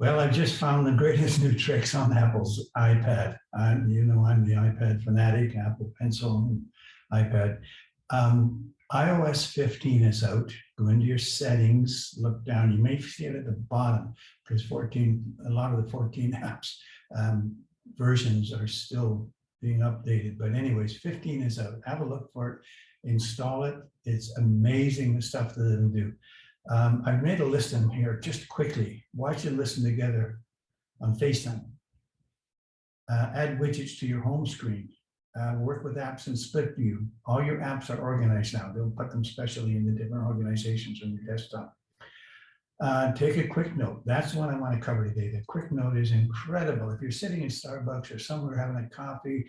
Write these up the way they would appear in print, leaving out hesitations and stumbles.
Well, I've just found the greatest new tricks on Apple's iPad. I'm the iPad fanatic, Apple Pencil and iPad. iOS 15 is out. Go into your settings, look down. You may see it at the bottom because a lot of the 14 apps versions are still being updated. But anyways, 15 is out. Have a look for it, install it. It's amazing the stuff that it'll do. I've made a list in here just quickly. Watch and listen together on FaceTime. Add widgets to your home screen. Work with apps in split view. All your apps are organized now. They'll put them specially in the different organizations on your desktop. Take a quick note. That's what I want to cover today. The quick note is incredible. If you're sitting in Starbucks or somewhere having a coffee,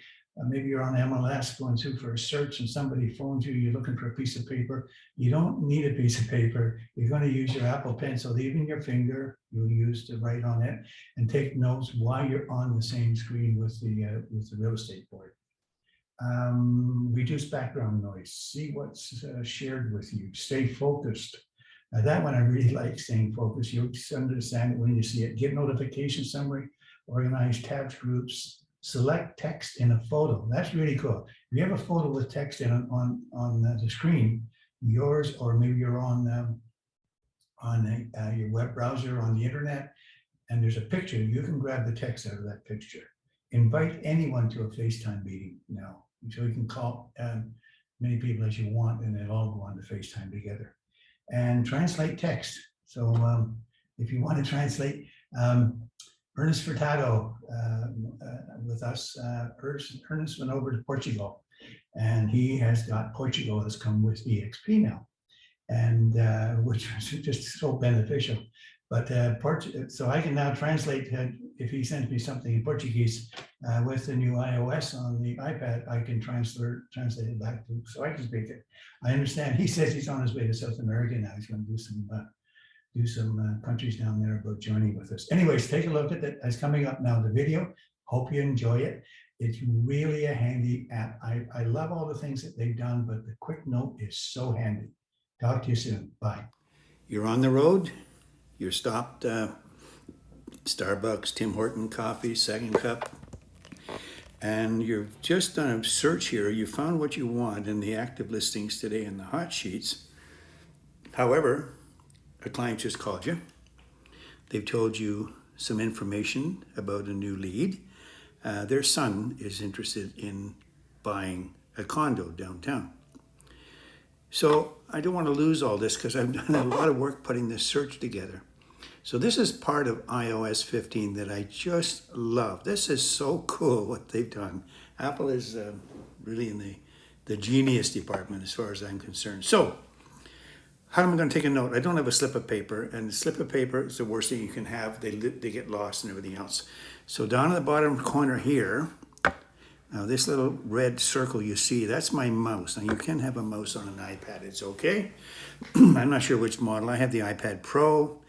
maybe you're on MLS going through for a search and somebody phones you, you're looking for a piece of paper. You don't need a piece of paper. You're going to use your Apple Pencil, even your finger you'll use to write on it and take notes while you're on the same screen with the real estate board. Reduce background noise. See what's shared with you. Stay focused. That one I really like, staying focused. You'll understand it when you see it. Get notification summary, organize tabs, groups, select text in a photo. That's really cool. If you have a photo with text in on the screen, yours, or maybe you're on your web browser on the internet, and there's a picture, you can grab the text out of that picture. Invite anyone to a FaceTime meeting now. So you can call many people as you want, and they'll all go on to FaceTime together. And translate text. So if you want to translate, Ernest Furtado with us. Ernest went over to Portugal, and he has got Portugal has come with EXP now, and which is just so beneficial. But so I can now translate. If he sends me something in Portuguese with the new iOS on the iPad, I can translate it back to, so I can speak it. I understand. He says he's on his way to South America now. He's going to do some countries down there about joining with us. Anyways, take a look at that. It's coming up now, the video. Hope you enjoy it. It's really a handy app. I love all the things that they've done, but the quick note is so handy. Talk to you soon. Bye. You're on the road. You're stopped Starbucks, Tim Horton coffee, second cup, and you've just done a search here. You found what you want in the active listings today in the hot sheets. However, a client just called you. They've told you some information about a new lead. Their son is interested in buying a condo downtown. So I don't want to lose all this because I've done a lot of work putting this search together. So this is part of iOS 15 that I just love. This is so cool what they've done. Apple is really in the genius department as far as I'm concerned. So how am I going to take a note? I don't have a slip of paper, and the slip of paper is the worst thing you can have. They get lost and everything else. So down at the bottom corner here, now this little red circle you see, that's my mouse. Now you can have a mouse on an iPad, it's okay. I'm not sure which model. I have the iPad Pro,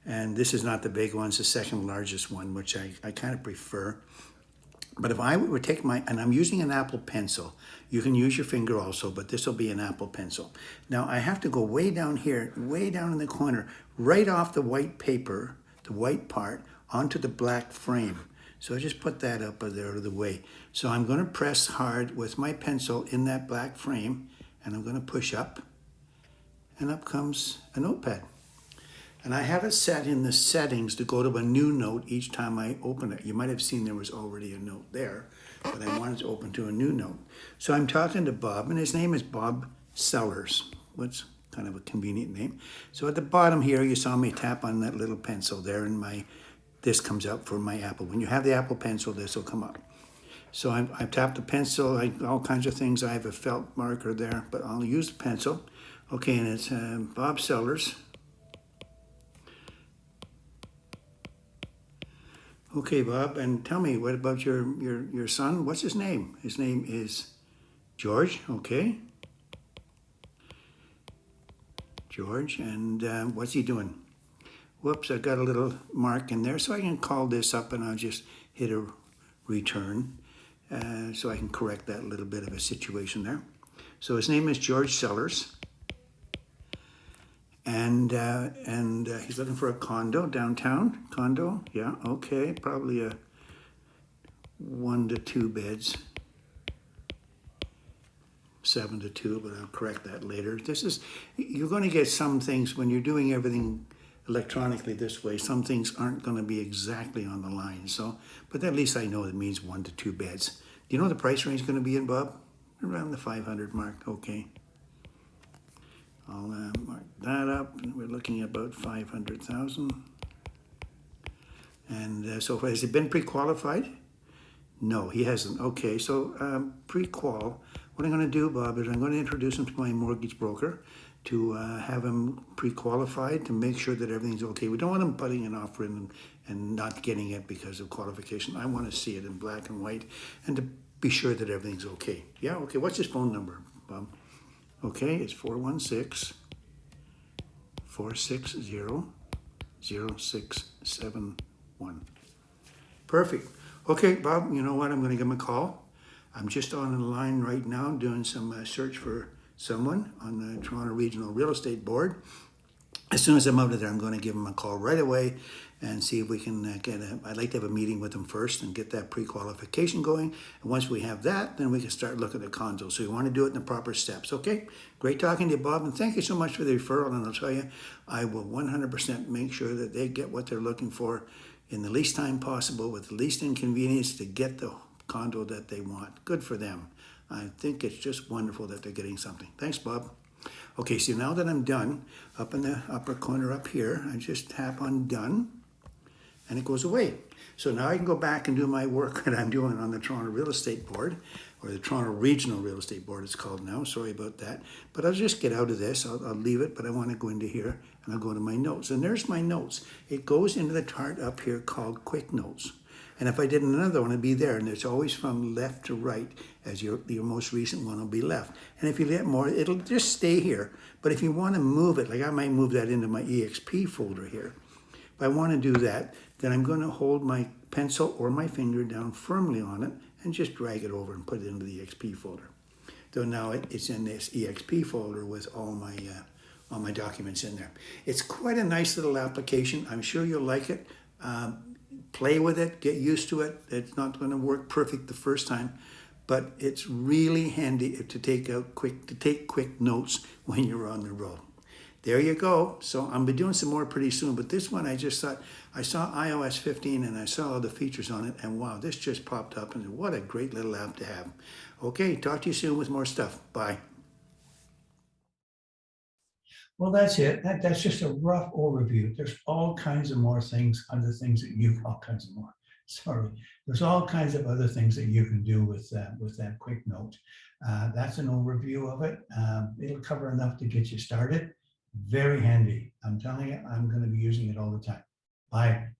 and this is not the big one, it's the second largest one, which I kind of prefer. But if I would take and I'm using an Apple Pencil, you can use your finger also, but this will be an Apple Pencil. Now I have to go way down here, way down in the corner, right off the white paper, the white part, onto the black frame. So I just put that up there out of the way. So I'm going to press hard with my pencil in that black frame, and I'm going to push up, and up comes a notepad. And I have it set in the settings to go to a new note each time I open it. You might have seen there was already a note there, but I wanted to open to a new note. So I'm talking to Bob, and his name is Bob Sellers. What's kind of a convenient name. So at the bottom here, you saw me tap on that little pencil there, and this comes up for my Apple. When you have the Apple Pencil, this will come up. So I've tapped the pencil, all kinds of things. I have a felt marker there, but I'll use the pencil. Okay, and it's Bob Sellers. Okay, Bob, and tell me, what about your son? What's his name? His name is George, okay. George, and what's he doing? Whoops, I got a little mark in there, so I can call this up and I'll just hit a return so I can correct that little bit of a situation there. So his name is George Sellers. And he's looking for a condo downtown. Condo, yeah, okay, probably a 1 to 2 beds. 7 to 2, but I'll correct that later. You're going to get some things when you're doing everything electronically this way, some things aren't going to be exactly on the line. So, but at least I know it means 1 to 2 beds. Do you know what the price range is going to be in, Bob? Around the 500 mark, okay. I'll mark that up, and we're looking at about 500,000. And so has he been pre-qualified? No, he hasn't. Okay, so pre-qual. What I'm going to do, Bob, is I'm going to introduce him to my mortgage broker to have him pre-qualified to make sure that everything's okay. We don't want him putting an offer in and not getting it because of qualification. I want to see it in black and white and to be sure that everything's okay. Yeah, okay. What's his phone number, Bob? Okay, it's 416-460-0671. Perfect. Okay, Bob, you know what? I'm going to give him a call. I'm just on the line right now doing some search for someone on the Toronto Regional Real Estate Board. As soon as I'm out of there, I'm going to give him a call right away and see if we can I'd like to have a meeting with him first and get that pre-qualification going. And once we have that, then we can start looking at condos. So we want to do it in the proper steps, okay? Great talking to you, Bob, and thank you so much for the referral. And I'll tell you, I will 100% make sure that they get what they're looking for in the least time possible with the least inconvenience to get the condo that they want. Good for them. I think it's just wonderful that they're getting something. Thanks, Bob. Okay, so now that I'm done, up in the upper corner up here, I just tap on done and it goes away. So now I can go back and do my work that I'm doing on the Toronto Real Estate Board, or the Toronto Regional Real Estate Board it's called now. Sorry about that. But I'll just get out of this. I'll leave it, but I want to go into here and I'll go to my notes. And there's my notes. It goes into the chart up here called Quick Notes. And if I did another one, it'd be there. And it's always from left to right, as your most recent one will be left. And if you get more, it'll just stay here. But if you want to move it, like I might move that into my EXP folder here. If I want to do that, then I'm going to hold my pencil or my finger down firmly on it and just drag it over and put it into the EXP folder. So now it's in this EXP folder with all my documents in there. It's quite a nice little application. I'm sure you'll like it. Play with it, get used to it. It's not going to work perfect the first time, but it's really handy to take quick notes when you're on the road. There you go. So I'm be doing some more pretty soon, but this one I just thought, I saw iOS 15 and I saw all the features on it, and wow, this just popped up, and what a great little app to have. Okay, talk to you soon with more stuff. Bye. Well, that's it. That's just a rough overview. There's all kinds of more things, other things that all kinds of more. Sorry. There's all kinds of other things that you can do with that quick note. That's an overview of it. It'll cover enough to get you started. Very handy. I'm telling you, I'm going to be using it all the time. Bye.